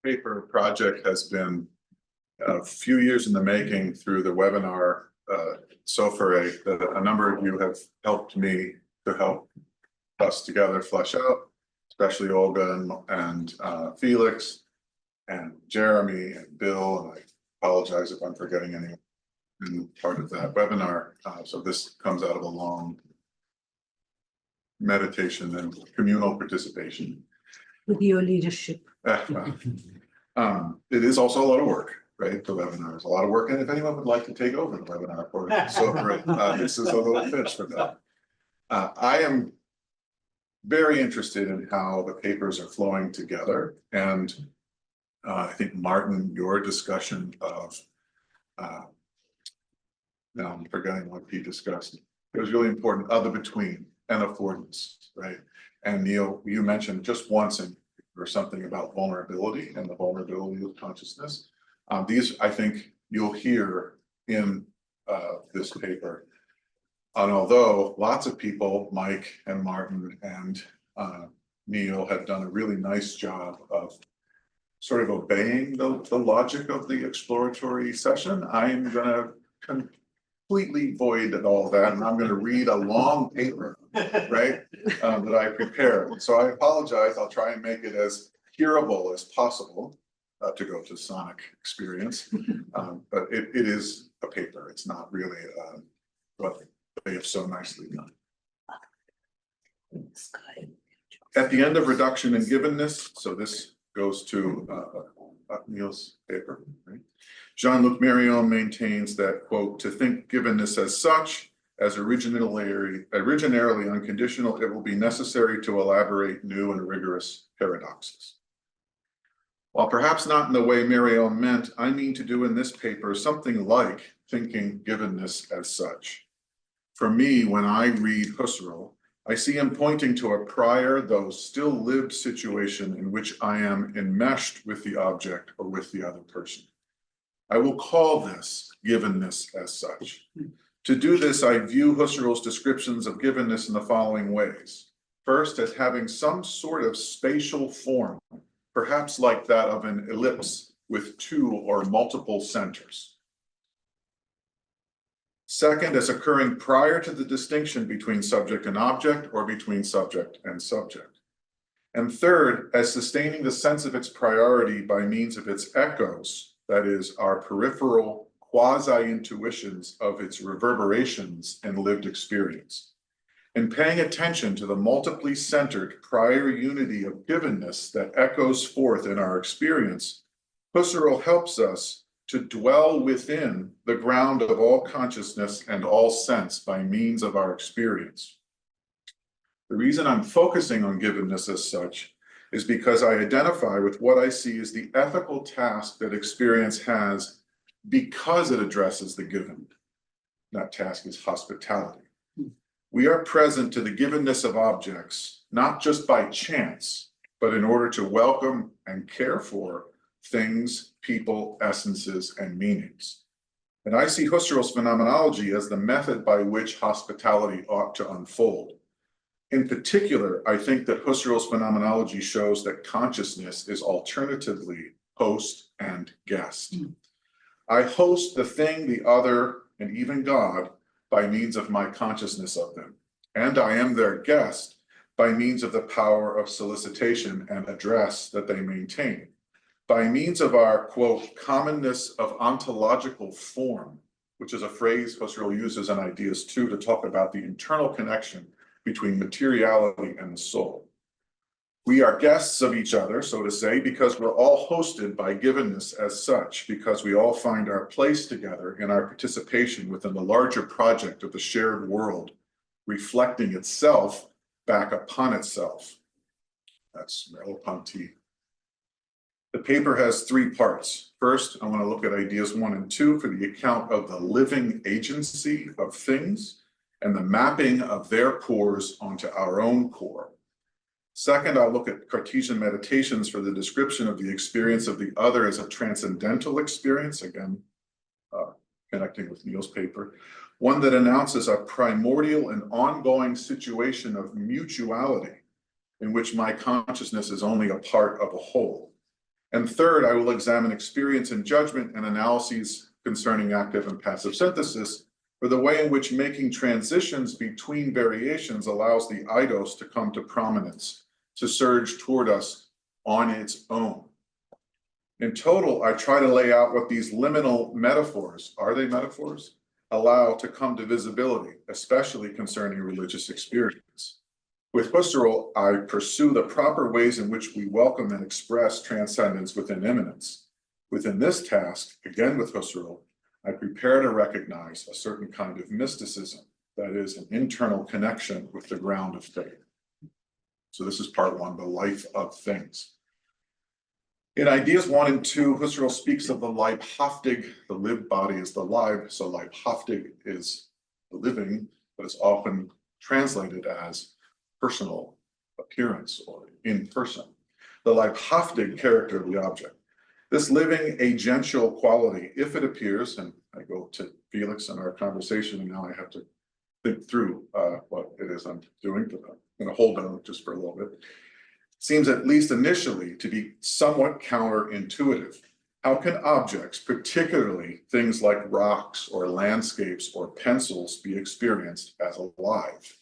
paper project has been a few years in the making through the webinar. So for a number of you have helped me to help us together flesh out, especially Olga and Felix and Jeremy and Bill, and I apologize if I'm forgetting anyone in part of that webinar. So this comes out of a long meditation and communal participation. With your leadership. It is also a lot of work, right? The webinar is a lot of work, and if anyone would like to take over the webinar for this is a little pitch for that. I am very interested in how the papers are flowing together, and I think, Martin, your discussion of now I'm forgetting what he discussed. It was really important, of the between and affordance, right? And Neil, you mentioned just once or something about vulnerability and the vulnerability of consciousness. These, I think, you'll hear in this paper. And although lots of people, Mike and Martin and Neil, have done a really nice job of sort of obeying the logic of the exploratory session, I'm going to completely void at all that, and I'm going to read a long paper, right, that I prepared. So I apologize. I'll try and make it as hearable as possible to go to sonic experience, but it is a paper. It's not really what they have so nicely done. At the end of reduction and givenness, so this goes to Neil's paper, right? Jean-Luc Marion maintains that, quote, to think givenness as such, as originarily unconditional, it will be necessary to elaborate new and rigorous paradoxes. While perhaps not in the way Marion meant, I mean to do in this paper something like thinking givenness as such. For me, when I read Husserl, I see him pointing to a prior, though still lived situation in which I am enmeshed with the object or with the other person. I will call this givenness as such. To do this, I view Husserl's descriptions of givenness in the following ways. First, as having some sort of spatial form, perhaps like that of an ellipse with two or multiple centers. Second, as occurring prior to the distinction between subject and object or between subject and subject. And third, as sustaining the sense of its priority by means of its echoes, that is, our peripheral quasi-intuitions of its reverberations in lived experience. In paying attention to the multiply centered prior unity of givenness that echoes forth in our experience, Husserl helps us to dwell within the ground of all consciousness and all sense by means of our experience. The reason I'm focusing on givenness as such is because I identify with what I see as the ethical task that experience has because it addresses the given. That task is hospitality. We are present to the givenness of objects, not just by chance, but in order to welcome and care for things, people, essences, and meanings. And I see Husserl's phenomenology as the method by which hospitality ought to unfold. In particular, I think that Husserl's phenomenology shows that consciousness is alternatively host and guest. I host the thing, the other, and even God by means of my consciousness of them. And I am their guest by means of the power of solicitation and address that they maintain. By means of our, quote, commonness of ontological form, which is a phrase Husserl uses in Ideas 2 to talk about the internal connection between materiality and the soul. We are guests of each other, so to say, because we're all hosted by givenness as such, because we all find our place together in our participation within the larger project of the shared world, reflecting itself back upon itself. That's Merleau-Ponty. The paper has three parts. First, I want to look at ideas 1 and 2 for the account of the living agency of things and the mapping of their cores onto our own core. Second, I'll look at Cartesian meditations for the description of the experience of the other as a transcendental experience, again, connecting with Neil's paper, one that announces a primordial and ongoing situation of mutuality in which my consciousness is only a part of a whole. And third, I will examine experience and judgment and analyses concerning active and passive synthesis for the way in which making transitions between variations allows the eidos to come to prominence, to surge toward us on its own. In total, I try to lay out what these liminal metaphors, are they metaphors, allow to come to visibility, especially concerning religious experience. With Husserl, I pursue the proper ways in which we welcome and express transcendence within immanence. Within this task, again with Husserl, I prepare to recognize a certain kind of mysticism, that is, an internal connection with the ground of faith. So this is part one, the life of things. In ideas 1 and 2, Husserl speaks of the Leibhaftig, the lived body is the Leib, so Leibhaftig is the living, but it's often translated as personal appearance or in person. The Leibhaftig character of the object. This living agential quality, if it appears, and I go to Felix in our conversation, and now I have to think through what it is I'm doing, but I'm going to hold on just for a little bit, seems at least initially to be somewhat counterintuitive. How can objects, particularly things like rocks or landscapes or pencils, be experienced as alive?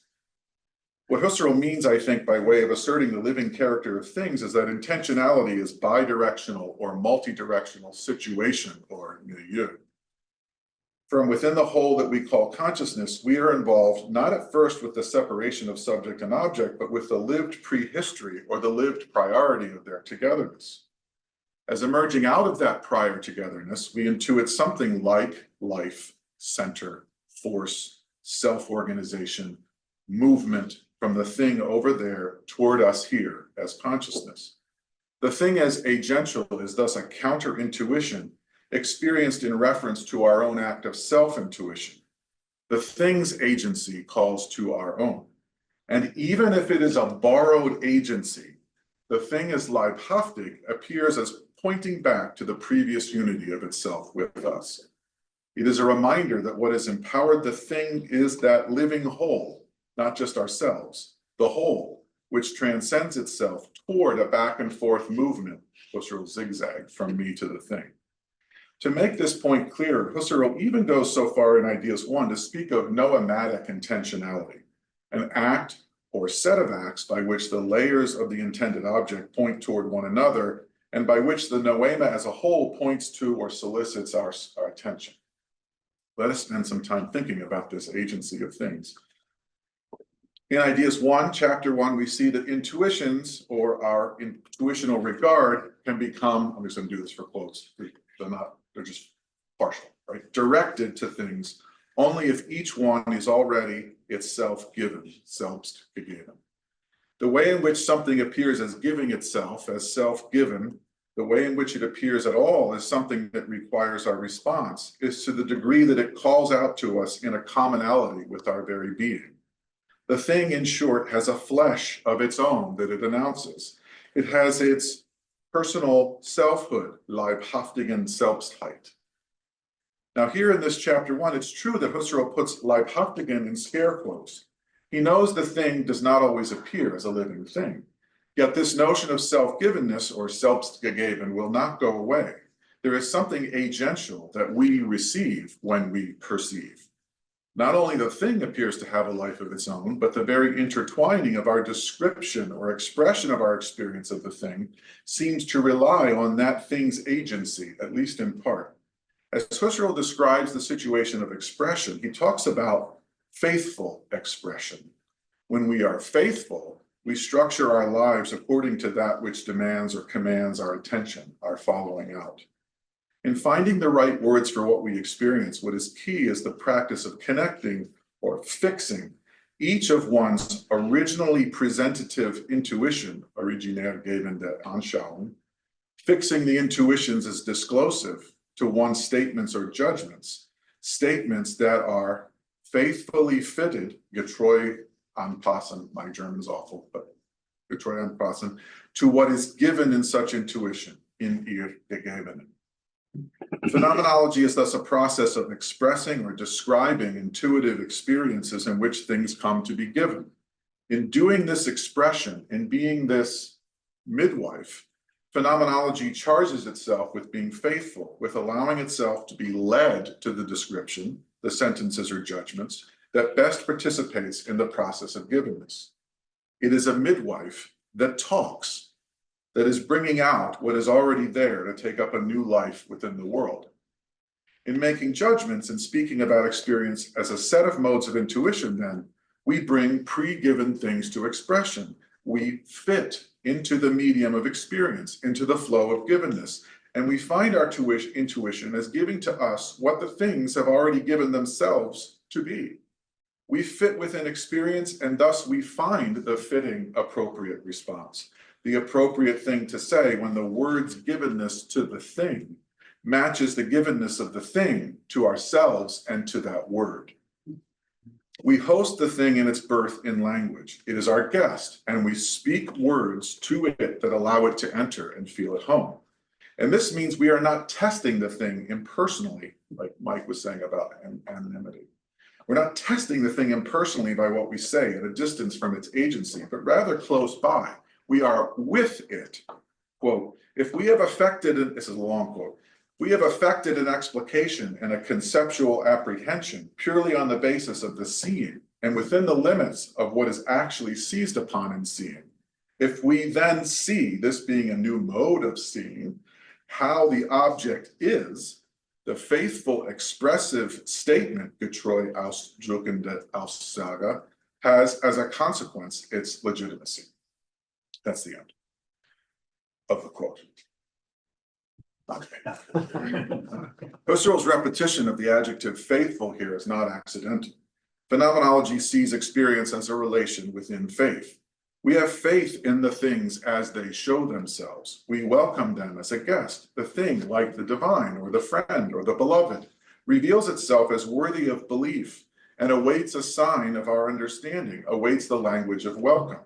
What Husserl means, I think, by way of asserting the living character of things is that intentionality is bidirectional or multidirectional situation or milieu. From within the whole that we call consciousness, we are involved not at first with the separation of subject and object, but with the lived prehistory or the lived priority of their togetherness. As emerging out of that prior togetherness, we intuit something like life, center, force, self-organization, movement from the thing over there toward us here as consciousness. The thing as agential is thus a counter-intuition experienced in reference to our own act of self-intuition. The thing's agency calls to our own. And even if it is a borrowed agency, the thing as Leibhaftig appears as pointing back to the previous unity of itself with us. It is a reminder that what has empowered the thing is that living whole, not just ourselves, the whole, which transcends itself toward a back and forth movement, Husserl zigzag from me to the thing. To make this point clearer, Husserl even goes so far in Ideas 1 to speak of noematic intentionality, an act or set of acts by which the layers of the intended object point toward one another, and by which the noema as a whole points to or solicits our attention. Let us spend some time thinking about this agency of things. In Ideas 1, Chapter 1, we see that intuitions or our intuitional regard can become, I'm just going to do this for quotes, they're just partial, right? Directed to things only if each one is already itself given, selbst gegeben. The way in which something appears as giving itself, as self-given, the way in which it appears at all as something that requires our response is to the degree that it calls out to us in a commonality with our very being. The thing, in short, has a flesh of its own that it announces. It has its personal selfhood, Leibhaftigen Selbstheit. Now here in this chapter 1, it's true that Husserl puts Leibhaftigen in scare quotes. He knows the thing does not always appear as a living thing. Yet this notion of self-givenness or selbstgegeben will not go away. There is something agential that we receive when we perceive. Not only the thing appears to have a life of its own, but the very intertwining of our description or expression of our experience of the thing seems to rely on that thing's agency, at least in part. As Husserl describes the situation of expression, he talks about faithful expression. When we are faithful, we structure our lives according to that which demands or commands our attention, our following out. In finding the right words for what we experience, what is key is the practice of connecting or fixing each of one's originally presentative intuition, originärgebende Anschauung, fixing the intuitions as disclosive to one's statements or judgments, statements that are faithfully fitted, getreu anpassen, my German's awful, but getreu anpassen, to what is given in such intuition, in ihr Gegebenen. Phenomenology is thus a process of expressing or describing intuitive experiences in which things come to be given. In doing this expression, in being this midwife, Phenomenology charges itself with being faithful, with allowing itself to be led to the description, the sentences or judgments, that best participates in the process of givenness. It is a midwife that talks, that is bringing out what is already there to take up a new life within the world. In making judgments and speaking about experience as a set of modes of intuition, then, we bring pre-given things to expression. We fit into the medium of experience, into the flow of givenness, and we find our intuition as giving to us what the things have already given themselves to be. We fit within experience, and thus we find the fitting, appropriate response, the appropriate thing to say when the word's givenness to the thing matches the givenness of the thing to ourselves and to that word. We host the thing in its birth in language. It is our guest, and we speak words to it that allow it to enter and feel at home. And this means we are not testing the thing impersonally, like Mike was saying about anonymity. We're not testing the thing impersonally by what we say at a distance from its agency, but rather close by. We are with it. Quote, if we have affected, this is a long quote, we have affected an explication and a conceptual apprehension purely on the basis of the seeing and within the limits of what is actually seized upon in seeing. If we then see, this being a new mode of seeing, how the object is, the faithful expressive statement, getreu ausdrückende Aussage, has as a consequence its legitimacy. That's the end of the quote. Okay. Husserl's repetition of the adjective faithful here is not accidental. Phenomenology sees experience as a relation within faith. We have faith in the things as they show themselves. We welcome them as a guest. The thing, like the divine or the friend or the beloved, reveals itself as worthy of belief and awaits a sign of our understanding, awaits the language of welcome.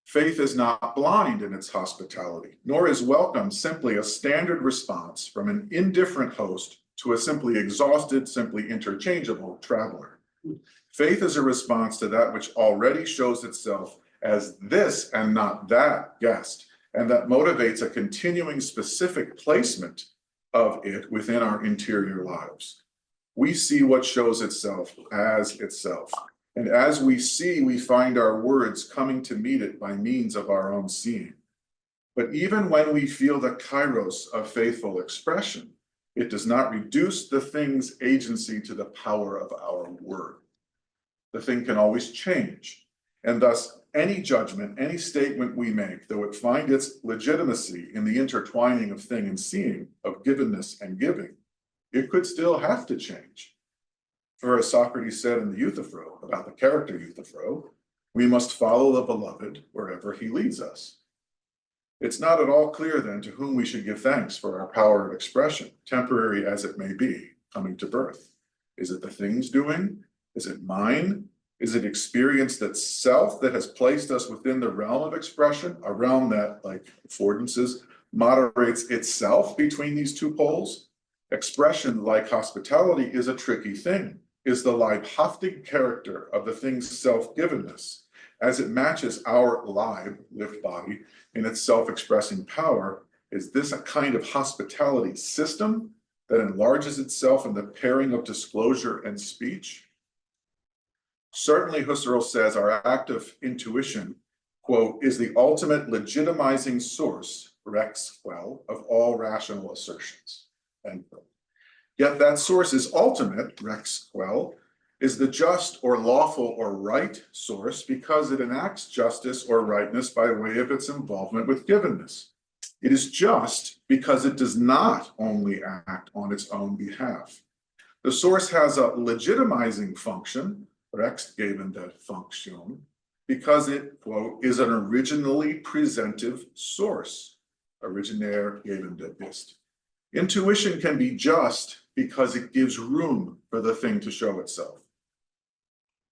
Faith is not blind in its hospitality, nor is welcome simply a standard response from an indifferent host to a simply exhausted, simply interchangeable traveler. Faith is a response to that which already shows itself as this and not that guest, and that motivates a continuing specific placement of it within our interior lives. We see what shows itself as itself. And as we see, we find our words coming to meet it by means of our own seeing. But even when we feel the kairos of faithful expression, it does not reduce the thing's agency to the power of our word. The thing can always change, and thus any judgment, any statement we make, though it find its legitimacy in the intertwining of thing and seeing, of givenness and giving, it could still have to change. For as Socrates said in the Euthyphro, about the character Euthyphro, we must follow the beloved wherever he leads us. It's not at all clear then to whom we should give thanks for our power of expression, temporary as it may be, coming to birth. Is it the thing's doing? Is it mine? Is it experience that's self that has placed us within the realm of expression, a realm that, like affordances, moderates itself between these two poles? Expression, like hospitality, is a tricky thing, is the leibhaftig character of the thing's self-givenness, as it matches our lived body in its self-expressing power. Is this a kind of hospitality system that enlarges itself in the pairing of disclosure and speech? Certainly, Husserl says our act of intuition, quote, is the ultimate legitimizing source, rechtsquelle, of all rational assertions, end quote. Yet that source is ultimate, rechtsquelle, is the just or lawful or right source because it enacts justice or rightness by way of its involvement with givenness. It is just because it does not only act on its own behalf. The source has a legitimizing function, rechtsgebende Funktion, because it, quote, is an originally presentive source, originär gebende ist. Intuition can be just because it gives room for the thing to show itself.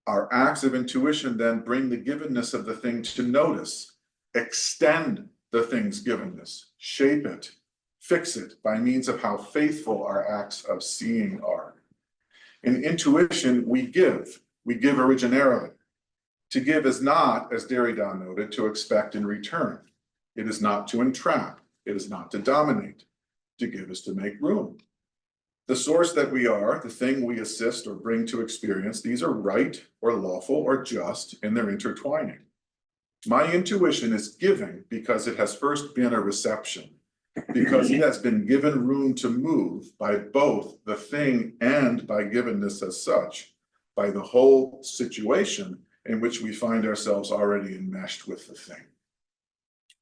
Our acts of intuition then bring the givenness of the thing to notice, extend the thing's givenness, shape it, fix it by means of how faithful our acts of seeing are. In intuition, we give originarily. To give is not, as Derrida noted, to expect in return. It is not to entrap. It is not to dominate. To give is to make room. The source that we are, the thing we assist or bring to experience, these are right or lawful or just in their intertwining. My intuition is giving because it has first been a reception, because it has been given room to move by both the thing and by givenness as such, by the whole situation in which we find ourselves already enmeshed with the thing.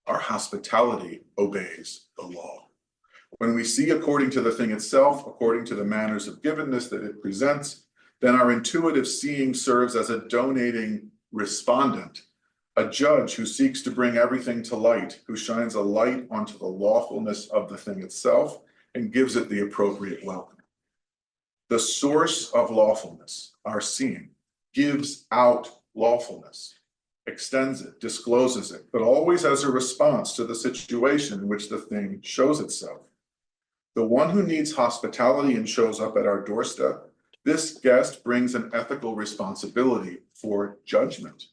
Our hospitality obeys the law. When we see according to the thing itself, according to the manners of givenness that it presents, then our intuitive seeing serves as a donating respondent, a judge who seeks to bring everything to light, who shines a light onto the lawfulness of the thing itself and gives it the appropriate welcome. The source of lawfulness, our seeing, gives out lawfulness, extends it, discloses it, but always as a response to the situation in which the thing shows itself. The one who needs hospitality and shows up at our doorstep, this guest brings an ethical responsibility for judgment.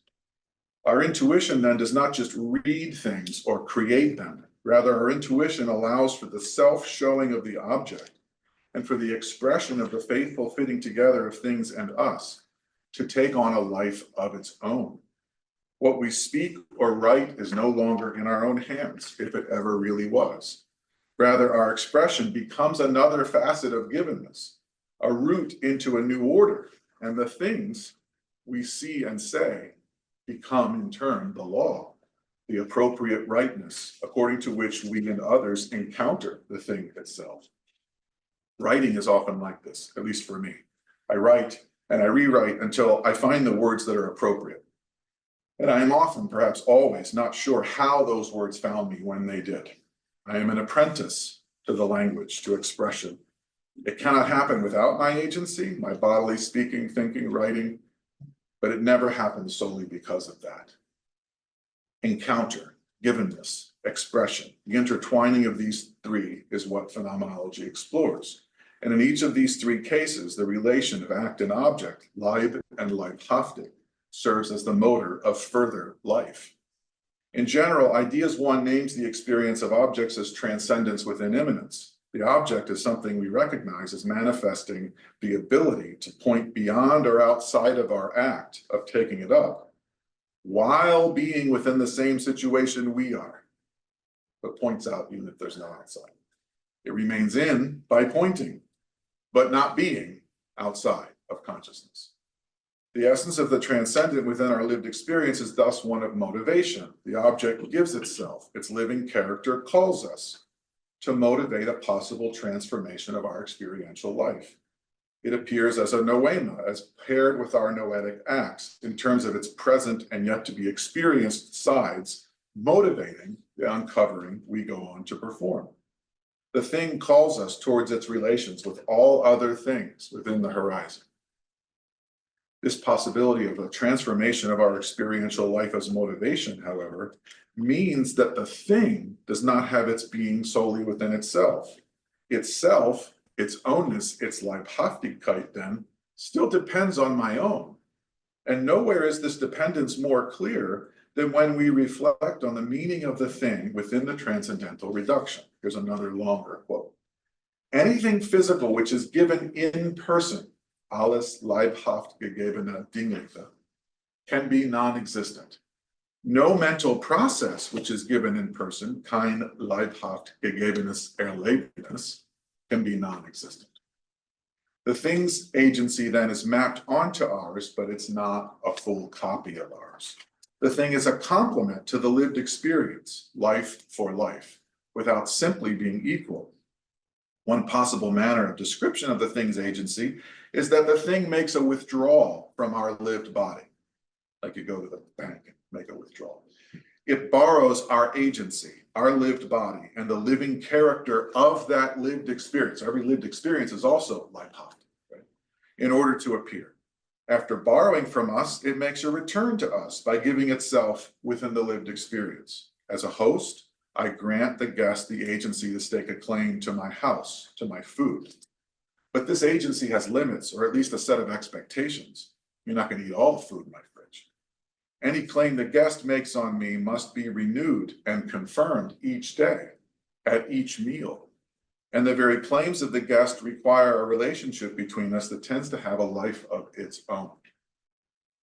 Our intuition then does not just read things or create them. Rather, our intuition allows for the self-showing of the object and for the expression of the faithful fitting together of things and us to take on a life of its own. What we speak or write is no longer in our own hands, if it ever really was. Rather, our expression becomes another facet of givenness, a route into a new order, and the things we see and say become in turn the law, the appropriate rightness according to which we and others encounter the thing itself. Writing is often like this, at least for me. I write and I rewrite until I find the words that are appropriate. And I am often, perhaps always, not sure how those words found me when they did. I am an apprentice to the language, to expression. It cannot happen without my agency, my bodily speaking, thinking, writing, but it never happens solely because of that. Encounter, givenness, expression, the intertwining of these three is what phenomenology explores. And in each of these three cases, the relation of act and object, Leib and Leibhaftig, serves as the motor of further life. In general, Ideas 1 names the experience of objects as transcendence within immanence. The object is something we recognize as manifesting the ability to point beyond or outside of our act of taking it up, while being within the same situation we are, but points out even if there's no outside. It remains in by pointing, but not being outside of consciousness. The essence of the transcendent within our lived experience is thus one of motivation. The object gives itself, its living character calls us to motivate a possible transformation of our experiential life. It appears as a noema, as paired with our noetic acts, in terms of its present and yet to be experienced sides, motivating the uncovering we go on to perform. The thing calls us towards its relations with all other things within the horizon. This possibility of a transformation of our experiential life as motivation, however, means that the thing does not have its being solely within itself. Itself, its ownness, its Leibhaftigkeit then, still depends on my own. And nowhere is this dependence more clear than when we reflect on the meaning of the thing within the transcendental reduction. Here's another longer quote. Anything physical which is given in person, alles leibhaft gegebene Dinge, can be non-existent. No mental process which is given in person, kein leibhaft gegebenes Erlebnis, can be non-existent. The thing's agency then is mapped onto ours, but it's not a full copy of ours. The thing is a complement to the lived experience, life for life, without simply being equal. One possible manner of description of the thing's agency is that the thing makes a withdrawal from our lived body. Like you go to the bank and make a withdrawal. It borrows our agency, our lived body, and the living character of that lived experience. Every lived experience is also Leibhaftig, right? In order to appear. After borrowing from us, it makes a return to us by giving itself within the lived experience. As a host, I grant the guest the agency to stake a claim to my house, to my food. But this agency has limits, or at least a set of expectations. You're not going to eat all the food in my fridge. Any claim the guest makes on me must be renewed and confirmed each day. at each meal. And the very claims of the guest require a relationship between us that tends to have a life of its own.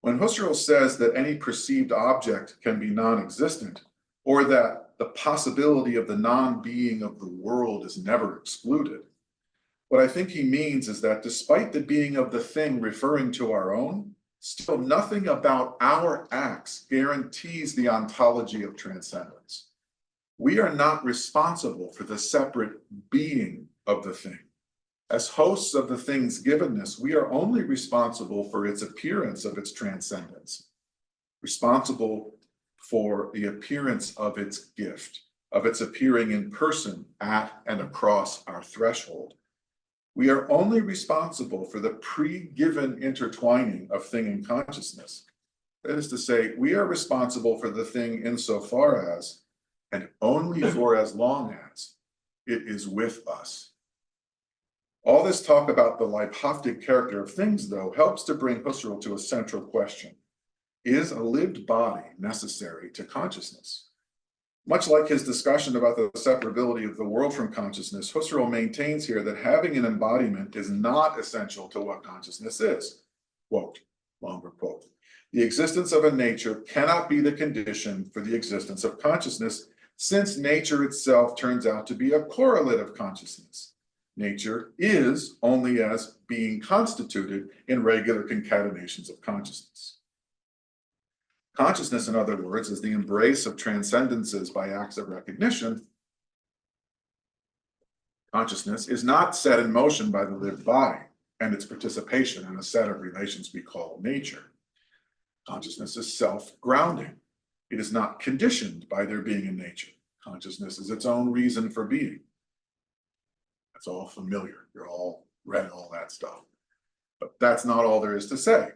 When Husserl says that any perceived object can be non-existent, or that the possibility of the non-being of the world is never excluded, what I think he means is that despite the being of the thing referring to our own, still nothing about our acts guarantees the ontology of transcendence. We are not responsible for the separate being of the thing. As hosts of the thing's givenness, we are only responsible for its appearance of its transcendence, responsible for the appearance of its gift, of its appearing in person at and across our threshold. We are only responsible for the pre-given intertwining of thing and consciousness. That is to say, we are responsible for the thing insofar as, and only for as long as, it is with us. All this talk about the Leibhaftig character of things, though, helps to bring Husserl to a central question. Is a lived body necessary to consciousness? Much like his discussion about the separability of the world from consciousness, Husserl maintains here that having an embodiment is not essential to what consciousness is. Quote, longer quote, the existence of a nature cannot be the condition for the existence of consciousness, since nature itself turns out to be a correlate of consciousness. Nature is only as being constituted in regular concatenations of consciousness. Consciousness, in other words, is the embrace of transcendences by acts of recognition. Consciousness is not set in motion by the lived body and its participation in a set of relations we call nature. Consciousness is self-grounding. It is not conditioned by there being a nature. Consciousness is its own reason for being. That's all familiar. You're all read all that stuff. But that's not all there is to say.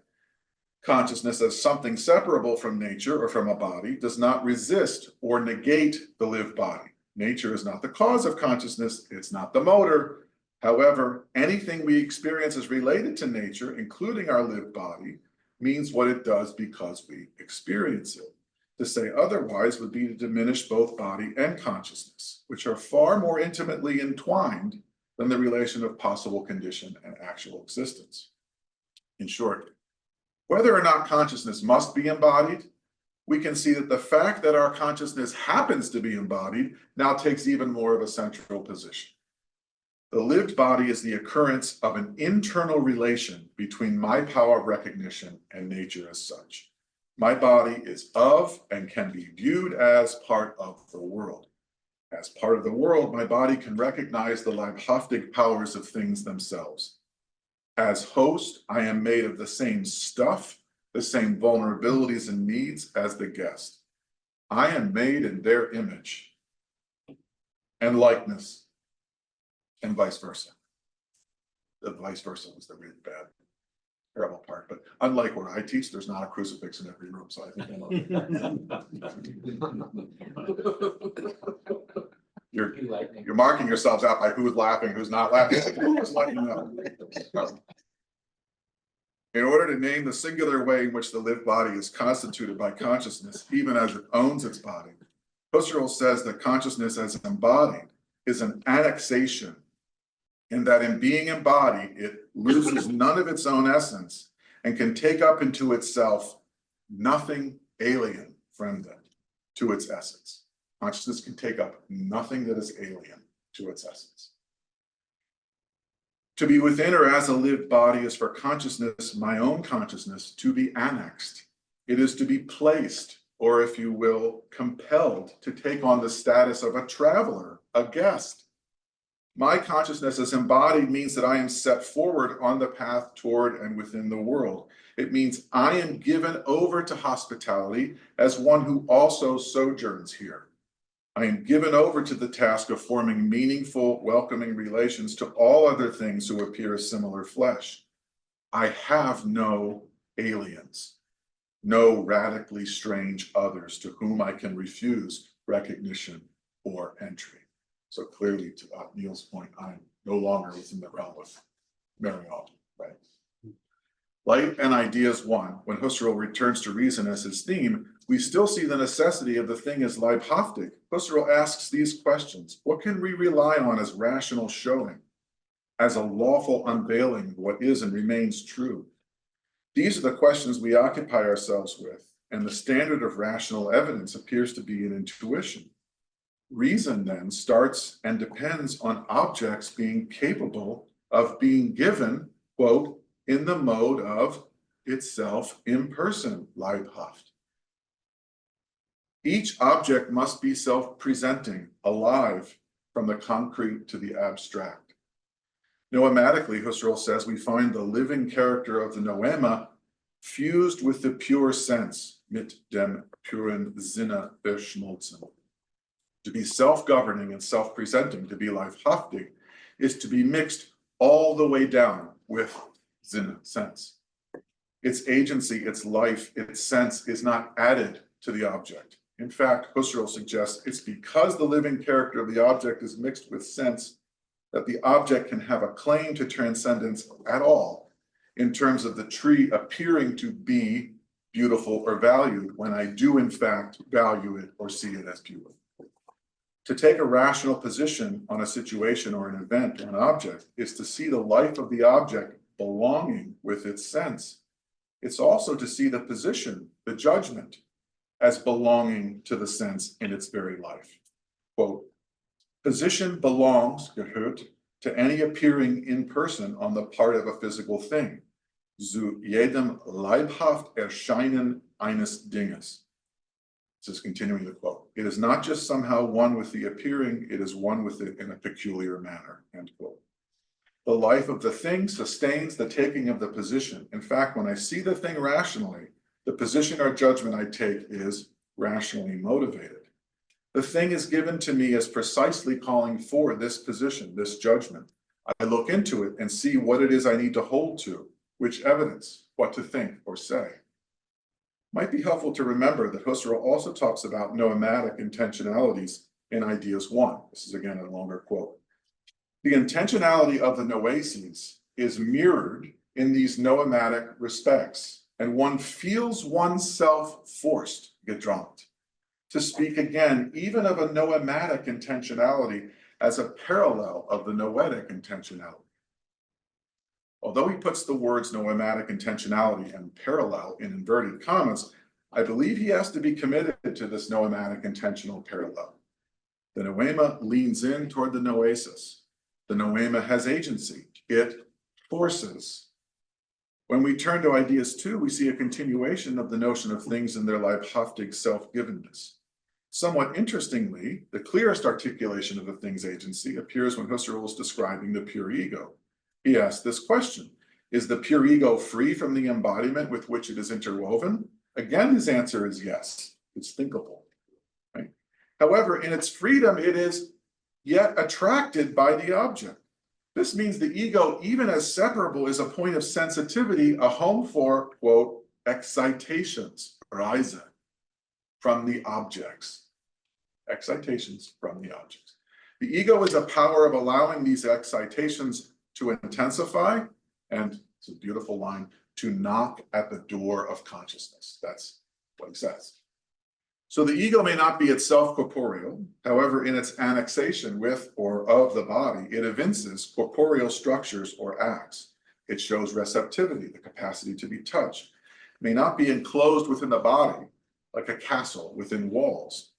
Consciousness as something separable from nature or from a body does not resist or negate the lived body. Nature is not the cause of consciousness, it's not the motor. However, anything we experience as related to nature, including our lived body, means what it does because we experience it. To say otherwise would be to diminish both body and consciousness, which are far more intimately entwined than the relation of possible condition and actual existence. In short, whether or not consciousness must be embodied, we can see that the fact that our consciousness happens to be embodied now takes even more of a central position. The lived body is the occurrence of an internal relation between my power of recognition and nature as such. My body is of and can be viewed as part of the world. As part of the world, my body can recognize the Leibhaftig powers of things themselves. As host, I am made of the same stuff, the same vulnerabilities and needs as the guest. I am made in their image and likeness, and vice versa. The vice versa was the really bad, terrible part. But unlike where I teach, there's not a crucifix in every room, so I think you're marking yourselves out by who's laughing, who's not laughing. Just let you know. In order to name the singular way in which the lived body is constituted by consciousness, even as it owns its body, Husserl says that consciousness as embodied is an annexation, in that in being embodied, it loses none of its own essence and can take up into itself nothing alien from them to its essence. Consciousness can take up nothing that is alien to its essence. To be within or as a lived body is for consciousness, my own consciousness, to be annexed. It is to be placed, or if you will, compelled to take on the status of a traveler, a guest. My consciousness as embodied means that I am set forward on the path toward and within the world. It means I am given over to hospitality as one who also sojourns here. I am given over to the task of forming meaningful, welcoming relations to all other things who appear as similar flesh. I have no aliens, no radically strange others to whom I can refuse recognition or entry. So clearly, to Neil's point, I'm no longer within the realm of Marion, right? Light and ideas one, when Husserl returns to reason as his theme, we still see the necessity of the thing as Leibhaftig. Husserl asks these questions. What can we rely on as rational showing, as a lawful unveiling of what is and remains true? These are the questions we occupy ourselves with, and the standard of rational evidence appears to be an intuition. Reason then starts and depends on objects being capable of being given, quote, in the mode of itself in person, Leibhaft. Each object must be self-presenting, alive, from the concrete to the abstract. Noematically, Husserl says, we find the living character of the noema fused with the pure sense, mit dem puren Sinne verschmolzen. To be self-governing and self-presenting, to be Leibhaftig, is to be mixed all the way down with Sinne, sense. Its agency, its life, its sense is not added to the object. In fact, Husserl suggests it's because the living character of the object is mixed with sense that the object can have a claim to transcendence at all, in terms of the tree appearing to be beautiful or valued when I do in fact value it or see it as beautiful. To take a rational position on a situation or an event or an object is to see the life of the object belonging with its sense. It's also to see the position, the judgment, as belonging to the sense in its very life. Quote, position belongs, gehört, to any appearing in person on the part of a physical thing, zu jedem leibhaft Erscheinen eines Dinges. This is continuing the quote. It is not just somehow one with the appearing, it is one with it in a peculiar manner, end quote. The life of the thing sustains the taking of the position. In fact, when I see the thing rationally, the position or judgment I take is rationally motivated. The thing is given to me as precisely calling for this position, this judgment. I look into it and see what it is I need to hold to, which evidence, what to think or say. Might be helpful to remember that Husserl also talks about noematic intentionalities in Ideas 1. This is again a longer quote. The intentionality of the noeses is mirrored in these noematic respects, and one feels oneself forced, gedrängt, to speak again even of a noematic intentionality as a parallel of the noetic intentionality. Although he puts the words noematic intentionality and parallel in inverted commas, I believe he has to be committed to this noematic intentional parallel. The noema leans in toward the noesis. The noema has agency. It forces. When we turn to Ideas 2, we see a continuation of the notion of things in their Leibhaftig self-givenness. Somewhat interestingly, the clearest articulation of the thing's agency appears when Husserl is describing the pure ego. He asks this question, is the pure ego free from the embodiment with which it is interwoven? Again, his answer is yes, it's thinkable. Right? However, in its freedom, it is yet attracted by the object. This means the ego, even as separable, is a point of sensitivity, a home for, quote, excitations, Reise, from the objects. Excitations from the objects. The ego is a power of allowing these excitations to intensify, and it's a beautiful line, to knock at the door of consciousness. That's what he says. So the ego may not be itself corporeal. However, in its annexation with or of the body, it evinces corporeal structures or acts. It shows receptivity, the capacity to be touched. It may not be enclosed within the body, like a castle within walls.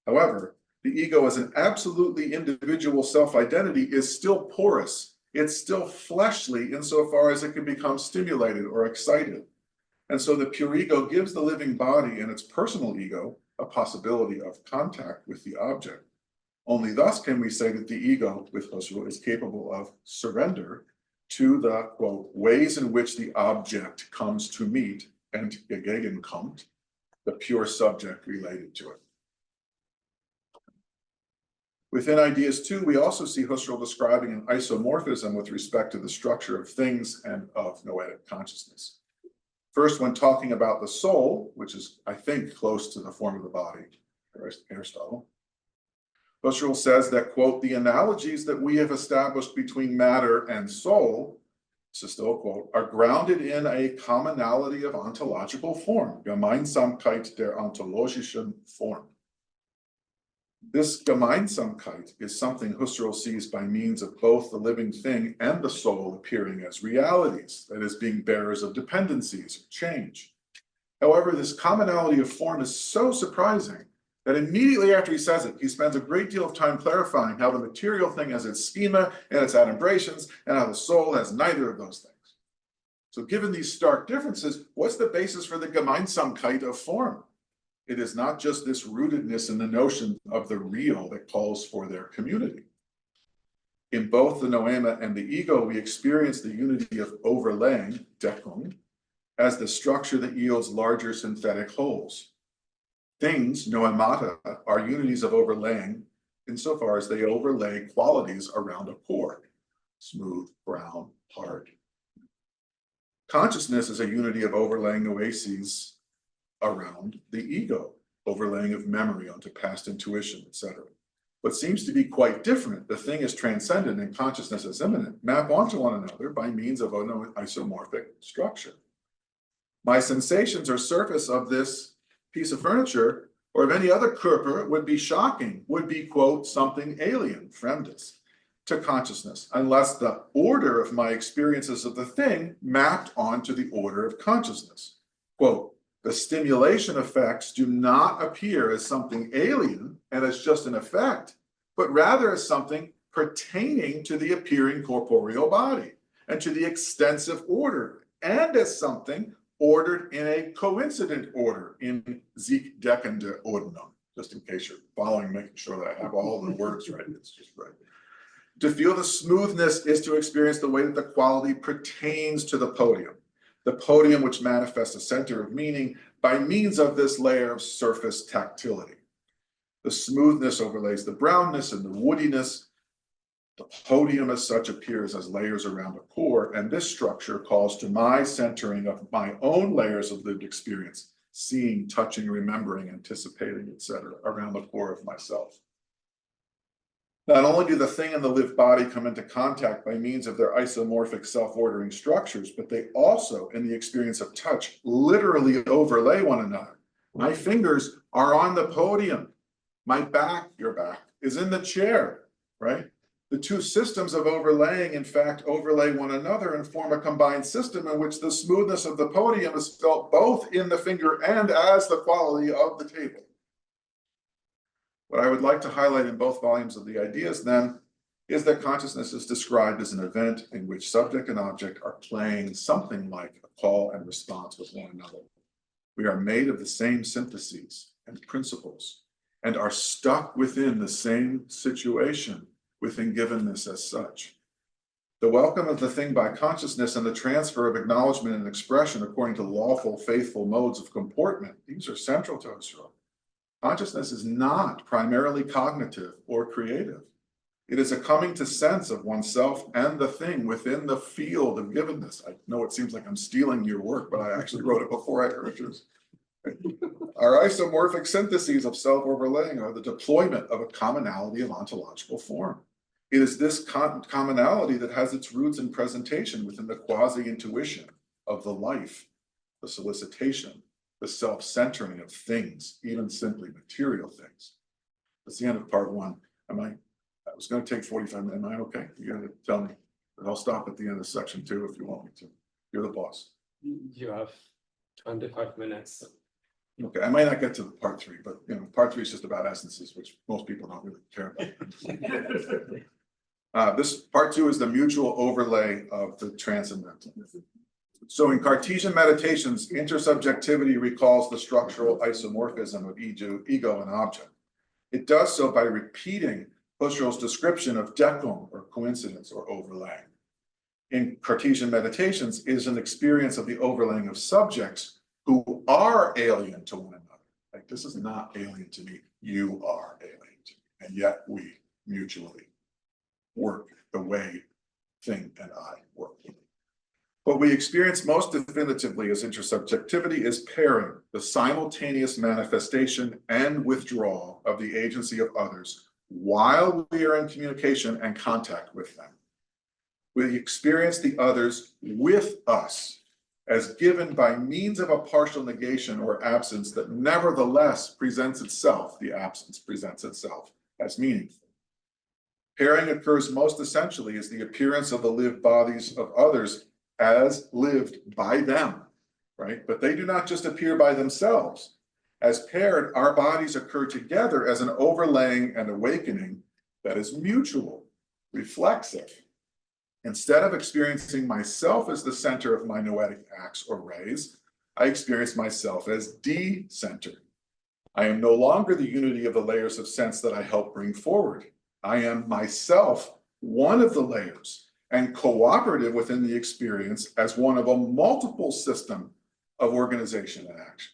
However, the ego as an absolutely individual self-identity is still porous. It's still fleshly insofar as it can become stimulated or excited. And so the pure ego gives the living body and its personal ego a possibility of contact with the object. Only thus can we say that the ego, with Husserl, is capable of surrender to the, quote, ways in which the object comes to meet and gegenkommt, the pure subject related to it. Within Ideas 2, we also see Husserl describing an isomorphism with respect to the structure of things and of noetic consciousness. First, when talking about the soul, which is, I think, close to the form of the body, Aristotle, Husserl says that, quote, the analogies that we have established between matter and soul this is still a quote, are grounded in a commonality of ontological form, Gemeinsamkeit der ontologischen Form. This Gemeinsamkeit is something Husserl sees by means of both the living thing and the soul appearing as realities, that is, being bearers of dependencies or change. However, this commonality of form is so surprising that immediately after he says it, he spends a great deal of time clarifying how the material thing has its schema and its adumbrations, and how the soul has neither of those things. So given these stark differences, what's the basis for the Gemeinsamkeit of form? It is not just this rootedness in the notion of the real that calls for their community. In both the noema and the ego, we experience the unity of overlaying, Deckung, as the structure that yields larger synthetic wholes. Things, noemata, are unities of overlaying insofar as they overlay qualities around a core, smooth, brown, hard. Consciousness is a unity of overlaying oases around the ego, overlaying of memory onto past intuition, etc. What seems to be quite different, the thing is transcendent and consciousness is immanent, map onto one another by means of an isomorphic structure. My sensations or surface of this piece of furniture or of any other Körper would be shocking, would be, quote, something alien, fremdes, to consciousness, unless the order of my experiences of the thing mapped onto the order of consciousness. Quote, the stimulation effects do not appear as something alien and as just an effect, but rather as something pertaining to the appearing corporeal body and to the extensive order, and as something ordered in a coincident order in sich deckende Ordnung, just in case you're following, making sure that I have all the words right. It's just right. To feel the smoothness is to experience the way that the quality pertains to the podium which manifests a center of meaning by means of this layer of surface tactility. The smoothness overlays the brownness and the woodiness. The podium as such appears as layers around a core, and this structure calls to my centering of my own layers of lived experience, seeing, touching, remembering, anticipating, etc., around the core of myself. Not only do the thing and the lived body come into contact by means of their isomorphic self-ordering structures, but they also, in the experience of touch, literally overlay one another. My fingers are on the podium. My back, your back, is in the chair, right? The two systems of overlaying, in fact, overlay one another and form a combined system in which the smoothness of the podium is felt both in the finger and as the quality of the table. What I would like to highlight in both volumes of the ideas, then, is that consciousness is described as an event in which subject and object are playing something like a call and response with one another. We are made of the same syntheses and principles and are stuck within the same situation within givenness as such. The welcome of the thing by consciousness and the transfer of acknowledgement and expression according to lawful, faithful modes of comportment, these are central to Husserl. Consciousness is not primarily cognitive or creative. It is a coming to sense of oneself and the thing within the field of givenness. I know it seems like I'm stealing your work, but I actually wrote it before I heard yours. Our isomorphic syntheses of self-overlaying are the deployment of a commonality of ontological form. It is this commonality that has its roots in presentation within the quasi-intuition of the life, the solicitation, the self-centering of things, even simply material things. That's the end of part one. I was going to take 45 minutes. Am I okay? You're going to tell me. But I'll stop at the end of section 2 if you want me to. You're the boss. You have 25 minutes. Okay, I might not get to part 3, but part 3 is just about essences, which most people don't really care about. This part 2 is the mutual overlay of the transcendental. So in Cartesian meditations, intersubjectivity recalls the structural isomorphism of ego and object. It does so by repeating Husserl's description of Deckung, or coincidence, or overlaying. In Cartesian meditations is an experience of the overlaying of subjects who are alien to one another. Like, this is not alien to me, you are alien to me, and yet we mutually work the way thing and I work. What we experience most definitively as intersubjectivity is pairing, the simultaneous manifestation and withdrawal of the agency of others while we are in communication and contact with them. We experience the others with us, as given by means of a partial negation or absence that nevertheless presents itself, the absence presents itself as meaningful. Pairing occurs most essentially as the appearance of the lived bodies of others as lived by them, right? But they do not just appear by themselves. As paired, our bodies occur together as an overlaying and awakening that is mutual, reflexive. Instead of experiencing myself as the center of my noetic acts or rays, I experience myself as de-centered. I am no longer the unity of the layers of sense that I help bring forward. I am myself one of the layers and cooperative within the experience as one of a multiple system of organization and action.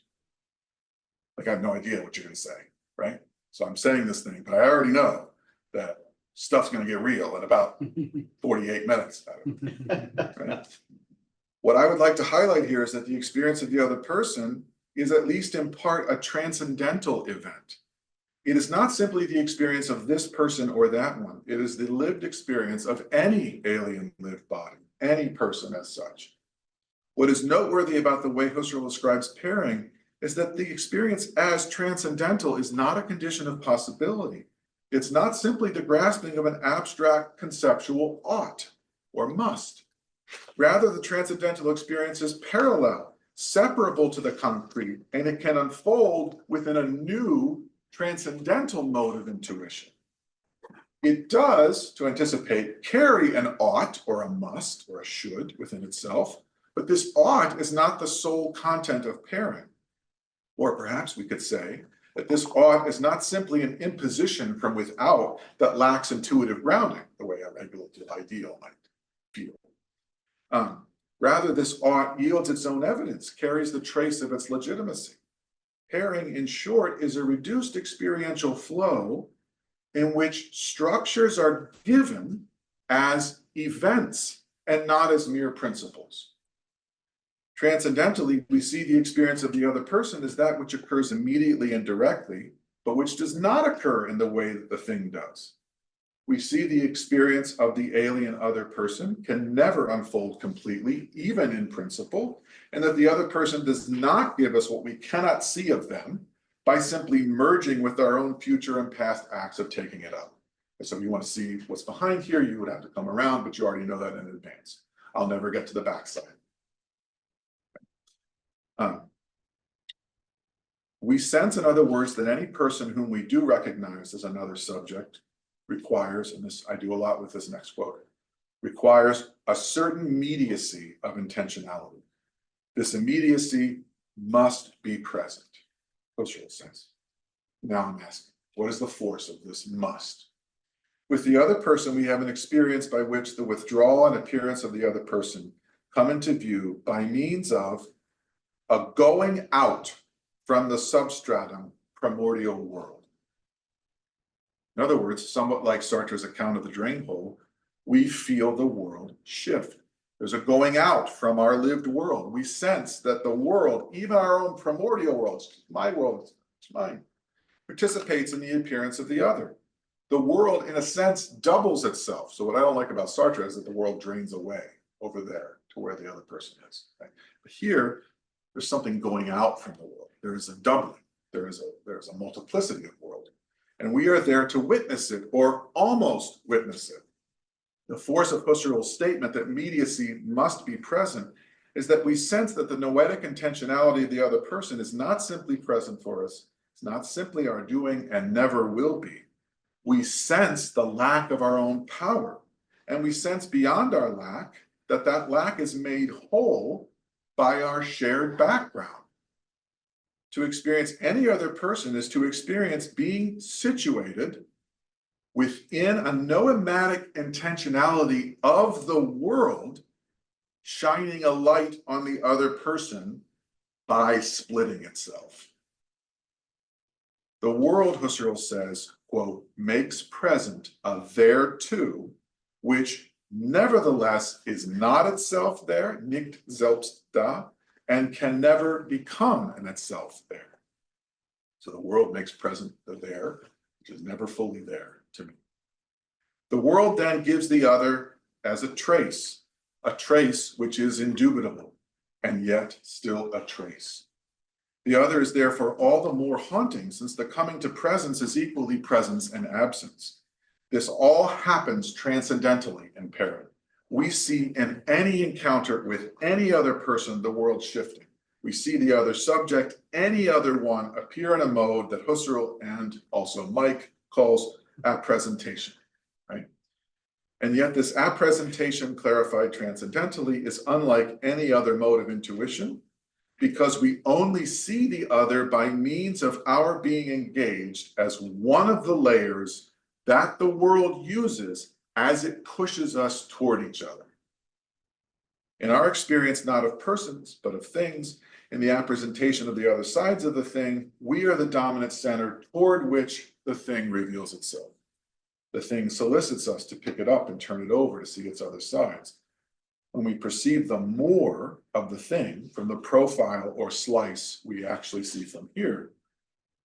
Like, I have no idea what you're going to say, right? So I'm saying this thing, but I already know that stuff's going to get real in about 48 minutes. Right? What I would like to highlight here is that the experience of the other person is at least in part a transcendental event. It is not simply the experience of this person or that one. It is the lived experience of any alien lived body, any person as such. What is noteworthy about the way Husserl describes pairing is that the experience as transcendental is not a condition of possibility. It's not simply the grasping of an abstract conceptual ought or must. Rather, the transcendental experience is parallel, separable to the concrete, and it can unfold within a new transcendental mode of intuition. It does, to anticipate, carry an ought or a must or a should within itself, but this ought is not the sole content of pairing. Or perhaps we could say that this ought is not simply an imposition from without that lacks intuitive grounding, the way a regulative ideal might feel. Rather, this ought yields its own evidence, carries the trace of its legitimacy. Pairing, in short, is a reduced experiential flow in which structures are given as events and not as mere principles. Transcendentally, we see the experience of the other person as that which occurs immediately and directly, but which does not occur in the way that the thing does. We see the experience of the alien other person can never unfold completely, even in principle, and that the other person does not give us what we cannot see of them by simply merging with our own future and past acts of taking it up. And so if you want to see what's behind here, you would have to come around, but you already know that in advance. I'll never get to the backside. We sense, in other words, that any person whom we do recognize as another subject requires, and this I do a lot with this next quote, requires a certain immediacy of intentionality. This immediacy must be present. Husserl says. Now I'm asking, what is the force of this must? With the other person, we have an experience by which the withdrawal and appearance of the other person come into view by means of a going out from the substratum primordial world. In other words, somewhat like Sartre's account of the drain hole, we feel the world shift. There's a going out from our lived world. We sense that the world, even our own primordial world, my world, it's mine, participates in the appearance of the other. The world, in a sense, doubles itself. So what I don't like about Sartre is that the world drains away over there to where the other person is. Right? But here, there's something going out from the world. There is a doubling. There is a multiplicity of world. And we are there to witness it, or almost witness it. The force of Husserl's statement that immediacy must be present is that we sense that the noetic intentionality of the other person is not simply present for us. It's not simply our doing and never will be. We sense the lack of our own power. And we sense beyond our lack that that lack is made whole by our shared background. To experience any other person is to experience being situated within a noematic intentionality of the world, shining a light on the other person by splitting itself. The world, Husserl says, quote, makes present a there too, which nevertheless is not itself there, nicht selbst da, and can never become an itself there. So the world makes present the there, which is never fully there to me. The world then gives the other as a trace which is indubitable, and yet still a trace. The other is therefore all the more haunting, since the coming to presence is equally presence and absence. This all happens transcendentally in pairing. We see in any encounter with any other person the world shifting. We see the other subject, any other one, appear in a mode that Husserl and also Mike calls appresentation, right? And yet this appresentation clarified transcendentally is unlike any other mode of intuition, because we only see the other by means of our being engaged as one of the layers that the world uses as it pushes us toward each other. In our experience, not of persons, but of things, in the appresentation of the other sides of the thing, we are the dominant center toward which the thing reveals itself. The thing solicits us to pick it up and turn it over to see its other sides. When we perceive the more of the thing from the profile or slice we actually see from here,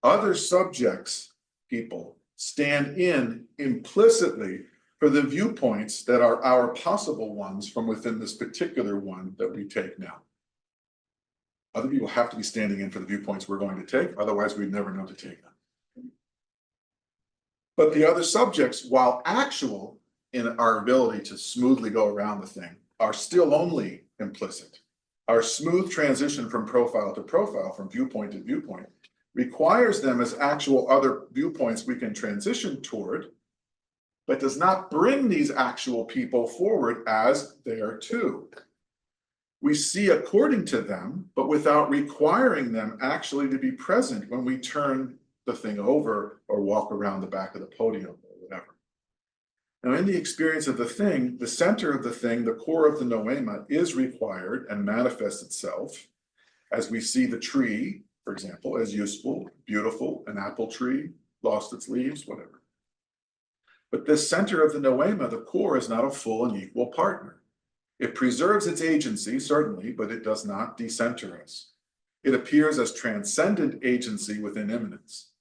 other subjects, people, stand in implicitly for the viewpoints that are our possible ones from within this particular one that we take now. Other people have to be standing in for the viewpoints we're going to take, otherwise we'd never know to take them. But the other subjects, while actual in our ability to smoothly go around the thing, are still only implicit. Our smooth transition from profile to profile, from viewpoint to viewpoint, requires them as actual other viewpoints we can transition toward, but does not bring these actual people forward as they are too. We see according to them, but without requiring them actually to be present when we turn the thing over or walk around the back of the podium or whatever. Now, in the experience of the thing, the center of the thing, the core of the noema, is required and manifests itself as we see the tree, for example, as useful, beautiful, an apple tree, lost its leaves, whatever. But this center of the noema, the core, is not a full and equal partner. It preserves its agency, certainly, but it does not decenter us. It appears as transcendent agency within immanence.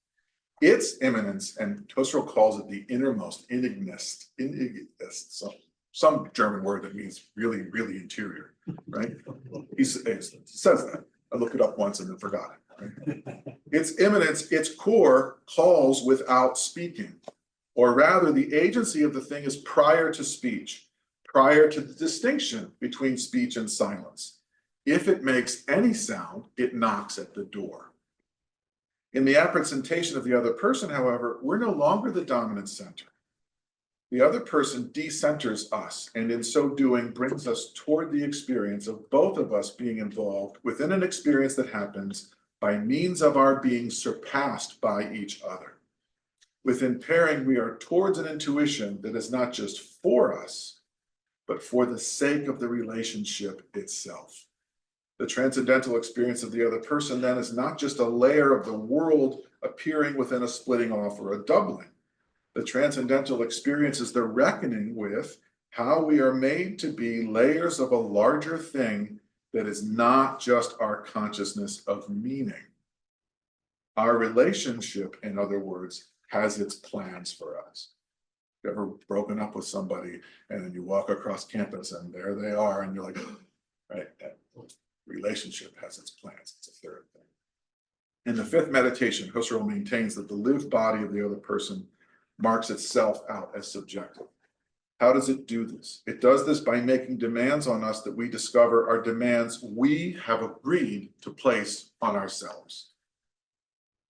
Its immanence, and Husserl calls it the innermost, innignest, some German word that means really, really interior, right? He says that. I looked it up once and then forgot it. Right? Its immanence, its core, calls without speaking, or rather the agency of the thing is prior to speech, prior to the distinction between speech and silence. If it makes any sound, it knocks at the door. In the appresentation of the other person, however, we're no longer the dominant center. The other person decenters us, and in so doing brings us toward the experience of both of us being involved within an experience that happens by means of our being surpassed by each other. Within pairing, we are towards an intuition that is not just for us, but for the sake of the relationship itself. The transcendental experience of the other person then is not just a layer of the world appearing within a splitting off or a doubling. The transcendental experience is the reckoning with how we are made to be layers of a larger thing that is not just our consciousness of meaning. Our relationship, in other words, has its plans for us. You ever broken up with somebody and then you walk across campus and there they are and you're like, right, that relationship has its plans. It's a third thing. In the fifth meditation, Husserl maintains that the lived body of the other person marks itself out as subjective. How does it do this? It does this by making demands on us that we discover are demands we have agreed to place on ourselves.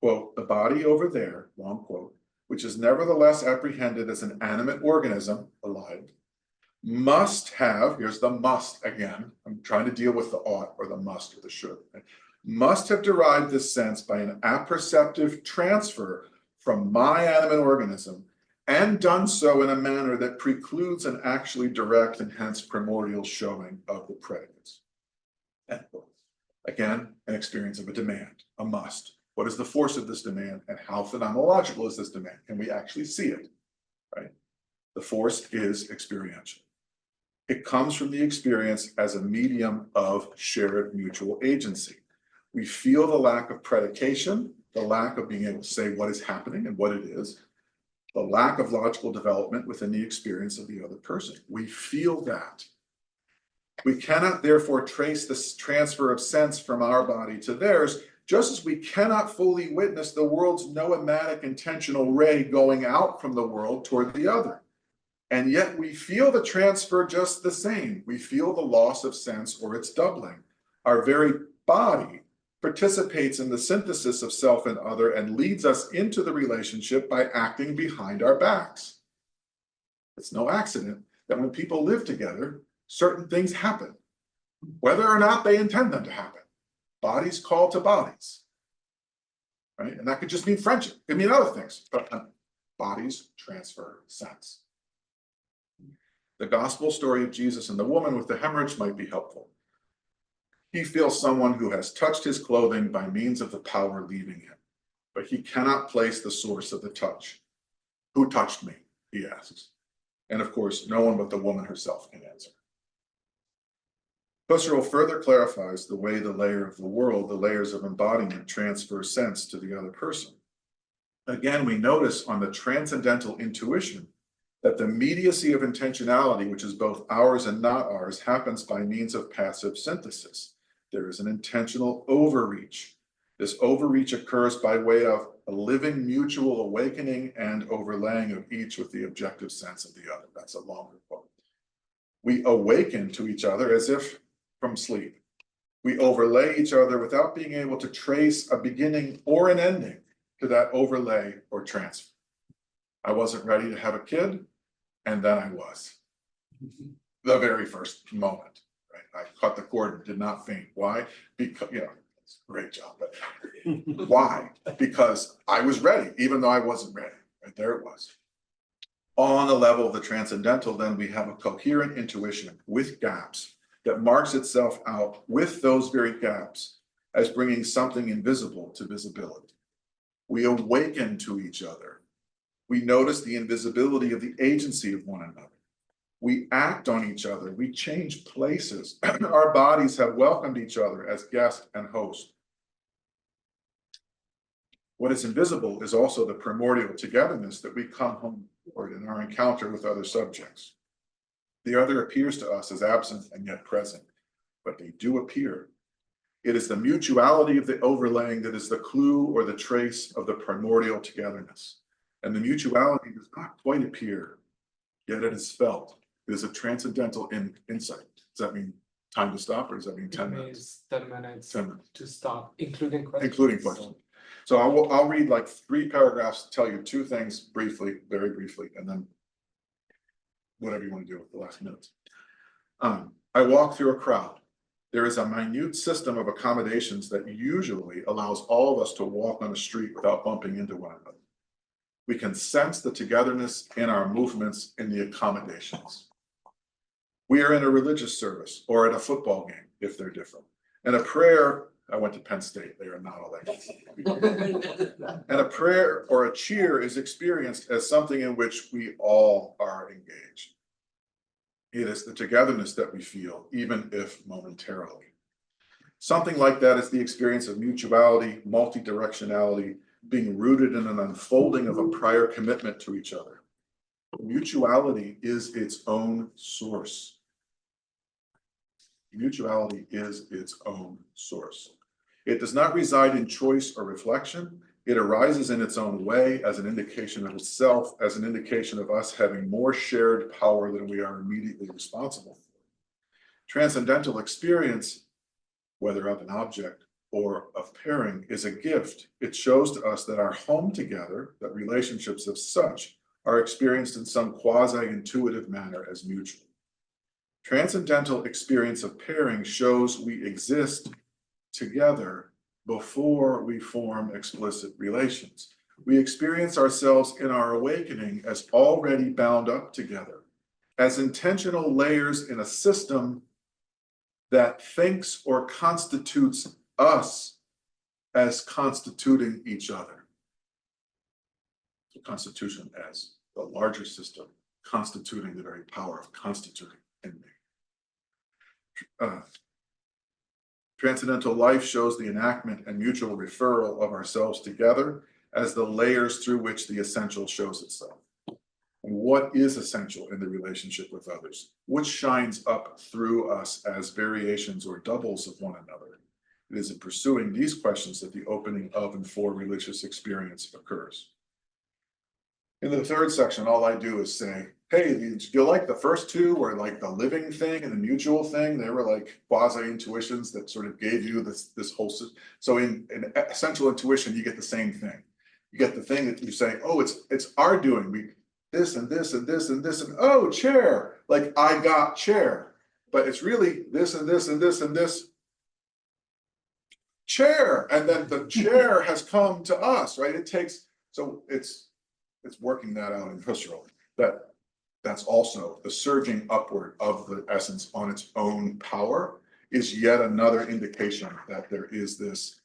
Quote, the body over there, long quote, which is nevertheless apprehended as an animate organism, alive, must have, here's the must again, I'm trying to deal with the ought or the must or the should, right? Must have derived this sense by an apperceptive transfer from my animate organism and done so in a manner that precludes an actually direct and hence primordial showing of the predicates. End quote. Again, an experience of a demand, a must. What is the force of this demand and how phenomenological is this demand? Can we actually see it, right? The force is experiential. It comes from the experience as a medium of shared mutual agency. We feel the lack of predication, the lack of being able to say what is happening and what it is. the lack of logical development within the experience of the other person. We feel that. We cannot therefore trace this transfer of sense from our body to theirs, just as we cannot fully witness the world's noematic intentional ray going out from the world toward the other. And yet we feel the transfer just the same. We feel the loss of sense or its doubling. Our very body participates in the synthesis of self and other and leads us into the relationship by acting behind our backs. It's no accident that when people live together, certain things happen, whether or not they intend them to happen. Bodies call to bodies, right? And that could just mean friendship. It could mean other things, but bodies transfer sense. The gospel story of Jesus and the woman with the hemorrhage might be helpful. He feels someone who has touched his clothing by means of the power leaving him, but he cannot place the source of the touch. Who touched me? He asks. And of course, no one but the woman herself can answer. Husserl further clarifies the way the layer of the world, the layers of embodiment, transfer sense to the other person. Again, we notice on the transcendental intuition that the immediacy of intentionality, which is both ours and not ours, happens by means of passive synthesis. There is an intentional overreach. This overreach occurs by way of a living mutual awakening and overlaying of each with the objective sense of the other. That's a longer quote. We awaken to each other as if from sleep. We overlay each other without being able to trace a beginning or an ending to that overlay or transfer. I wasn't ready to have a kid, and then I was. The very first moment. Right? I cut the cord and did not faint. Why? Because, it's a great job, but why? Because I was ready, even though I wasn't ready. Right there it was. On the level of the transcendental, then we have a coherent intuition with gaps that marks itself out with those very gaps as bringing something invisible to visibility. We awaken to each other. We notice the invisibility of the agency of one another. We act on each other. We change places. Our bodies have welcomed each other as guest and host. What is invisible is also the primordial togetherness that we come home toward in our encounter with other subjects. The other appears to us as absent and yet present, but they do appear. It is the mutuality of the overlaying that is the clue or the trace of the primordial togetherness. And the mutuality does not quite appear, yet it is felt. It is a transcendental insight. Does that mean time to stop, or does that mean 10 minutes? 10 minutes 10 minutes. to stop, including questions. Including questions. So I'll read like 3 paragraphs, tell you 2 things briefly, very briefly, and then whatever you want to do with the last minutes. I walk through a crowd. There is a minute system of accommodations that usually allows all of us to walk on a street without bumping into one another. We can sense the togetherness in our movements in the accommodations. We are in a religious service or at a football game, if they're different. And a prayer, I went to Penn State, they are not all that. And a prayer or a cheer is experienced as something in which we all are engaged. It is the togetherness that we feel, even if momentarily. Something like that is the experience of mutuality, multidirectionality, being rooted in an unfolding of a prior commitment to each other. Mutuality is its own source. Mutuality is its own source. It does not reside in choice or reflection. It arises in its own way as an indication of itself, as an indication of us having more shared power than we are immediately responsible for. Transcendental experience, whether of an object or of pairing, is a gift. It shows to us that our home together, that relationships of such, are experienced in some quasi-intuitive manner as mutual. Transcendental experience of pairing shows we exist together before we form explicit relations. We experience ourselves in our awakening as already bound up together, as intentional layers in a system that thinks or constitutes us as constituting each other. The constitution as the larger system constituting the very power of constituting in me. Transcendental life shows the enactment and mutual referral of ourselves together as the layers through which the essential shows itself. And what is essential in the relationship with others? Which shines up through us as variations or doubles of one another? It is in pursuing these questions that the opening of and for religious experience occurs. In the third section, all I do is say, hey, do you like the first two, or like the living thing and the mutual thing? They were like quasi-intuitions that sort of gave you this whole. So in essential intuition, you get the same thing. You get the thing that you say, oh, it's our doing. We this and this and this and this and oh, chair. Like I got chair, but it's really this and this and this and this. Chair, and then the chair has come to us, right? It takes, so it's working that out in Husserl, that's also the surging upward of the essence on its own power is yet another indication that there is this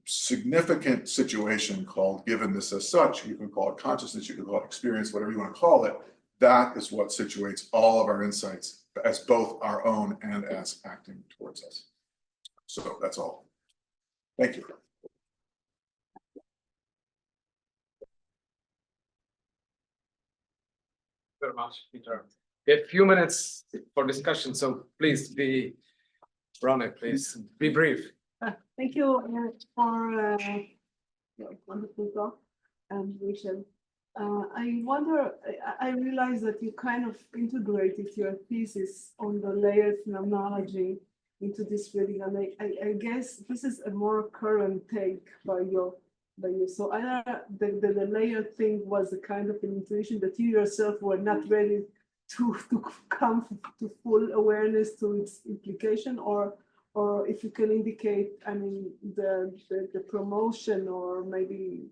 significant situation called givenness as such. You can call it consciousness, you can call it experience, whatever you want to call it. That is what situates all of our insights as both our own and as acting towards us. So that's all. Thank you. Very much, Peter. We have a few minutes for discussion, so please be Ronnie, please be brief. Thank you for your wonderful talk, Rachel. I wonder, I realize that you kind of integrated your thesis on the layered phenomenology into this reading, and I guess this is a more current take by you. So either the layered thing was a kind of an intuition that you yourself were not ready to come to full awareness to its implication, or if you can indicate, I mean, the promotion or maybe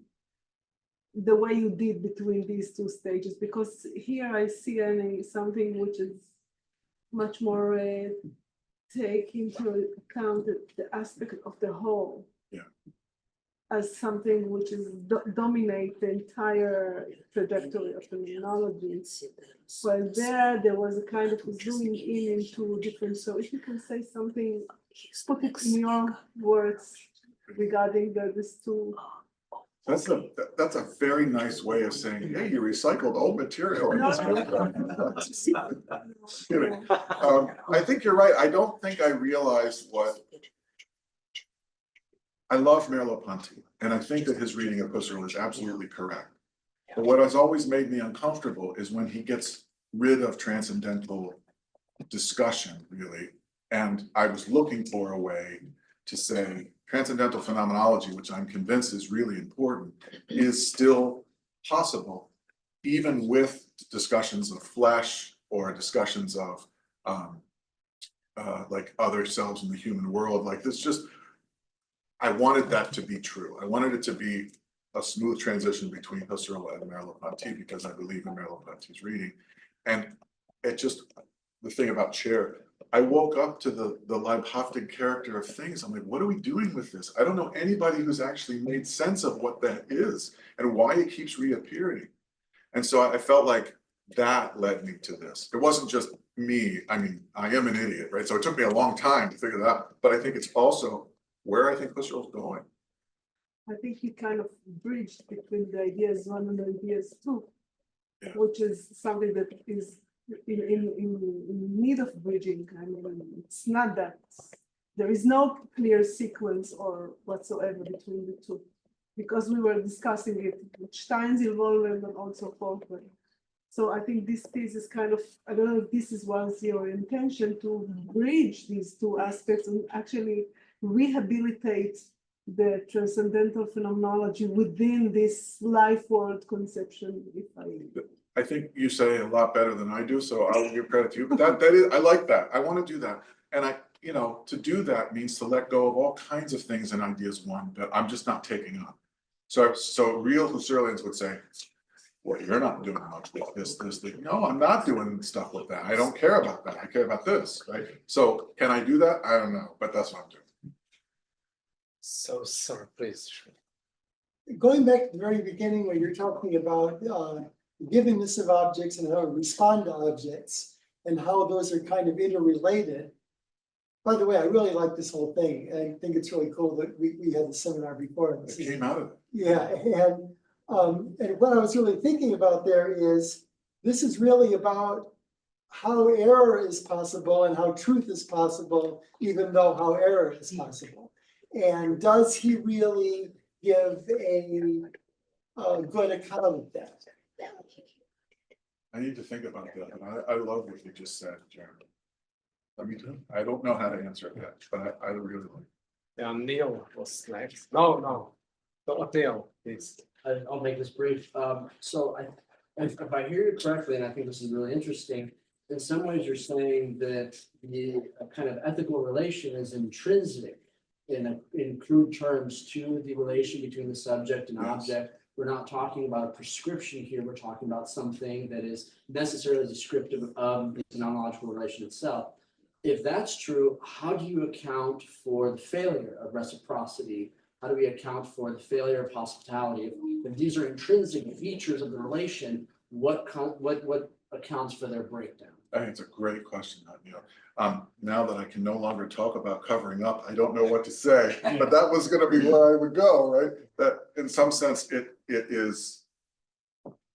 the way you did between these two stages, because here I see something which is much more take into account the aspect of the whole. Yeah. As something which is dominate the entire trajectory of phenomenology. While there was a kind of zooming in into different. So if you can say something, put it in your words regarding these two. That's a very nice way of saying, hey, you recycled old material. I think you're right. I don't think I realized what. I love Merleau-Ponty, and I think that his reading of Husserl is absolutely correct. But what has always made me uncomfortable is when he gets rid of transcendental discussion, really. And I was looking for a way to say transcendental phenomenology, which I'm convinced is really important, is still possible, even with discussions of flesh or discussions of like other selves in the human world. Like this just, I wanted that to be true. I wanted it to be a smooth transition between Husserl and Merleau-Ponty because I believe in Merleau-Ponty's reading. And it just, the thing about chair, I woke up to the Leibhaftig character of things. I'm like, what are we doing with this? I don't know anybody who's actually made sense of what that is and why it keeps reappearing. And so I felt like that led me to this. It wasn't just me. I mean, I am an idiot, right? So it took me a long time to figure that out. But I think it's also where I think Husserl's going. I think he kind of bridged between the ideas one and the ideas two, Yeah. which is something that is in need of bridging. I mean, it's not that there is no clear sequence or whatsoever between the two, because we were discussing it with Stein's involvement and also Faulkner. So I think this piece is kind of, I don't know if this was your intention to bridge these two aspects and actually rehabilitate the transcendental phenomenology within this life world conception. If I think you say a lot better than I do, so I'll give credit to you. But that is, I like that. I want to do that. And I, you know, to do that means to let go of all kinds of things in ideas one that I'm just not taking on. So real Husserlians would say, well, you're not doing much with this thing. No, I'm not doing stuff with that. I don't care about that. I care about this, right? So can I do that? I don't know, but that's what I'm doing. So, sir, please. Going back to the very beginning when you're talking about givenness of objects and how to respond to objects and how those are kind of interrelated, By the way, I really like this whole thing. I think it's really cool that we had the seminar before. It came out of it. Yeah, and what I was really thinking about there is, this is really about how error is possible and how truth is possible, even though how error is possible. And does he really give a good account of that? I need to think about that, and I love what you just said, Jeremy. I don't know how to answer it yet, but I really like. Yeah, Neil was next. No, not Neil, please. I'll make this brief. So if I hear you correctly, and I think this is really interesting, in some ways you're saying that the kind of ethical relation is intrinsic in crude terms to the relation between the subject and Yes. object. We're not talking about a prescription here. We're talking about something that is necessarily descriptive of the phenomenological relation itself. If that's true, how do you account for the failure of reciprocity? How do we account for the failure of hospitality? If these are intrinsic features of the relation, what accounts for their breakdown? I think it's a great question, Neil. Now that I can no longer talk about covering up, I don't know what to say, but that was gonna be where I would go, right? That in some sense, it is,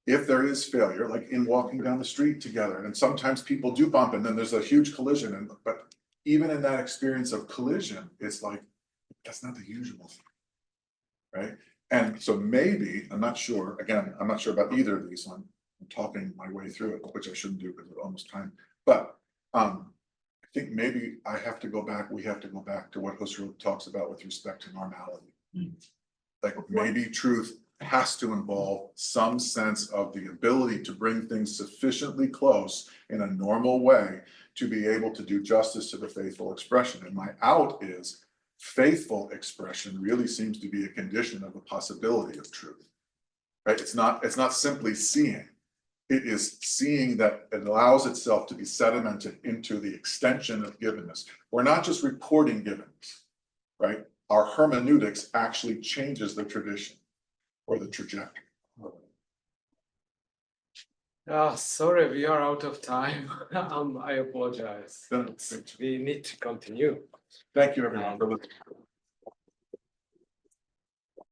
if there is failure, like in walking down the street together, and sometimes people do bump and then there's a huge collision, but even in that experience of collision, it's like, that's not the usual thing, right? And so maybe, I'm not sure, again, I'm not sure about either of these. I'm talking my way through it, which I shouldn't do because it's almost time. But I think maybe we have to go back to what Husserl talks about with respect to normality. Like maybe truth has to involve some sense of the ability to bring things sufficiently close in a normal way to be able to do justice to the faithful expression. And my out is faithful expression really seems to be a condition of the possibility of truth, right? It's not simply seeing. It is seeing that it allows itself to be sedimented into the extension of givenness. We're not just reporting givenness, right? Our hermeneutics actually changes the tradition or the trajectory. Sorry, we are out of time. I apologize. No, We need to continue. Thank you, everyone, for listening.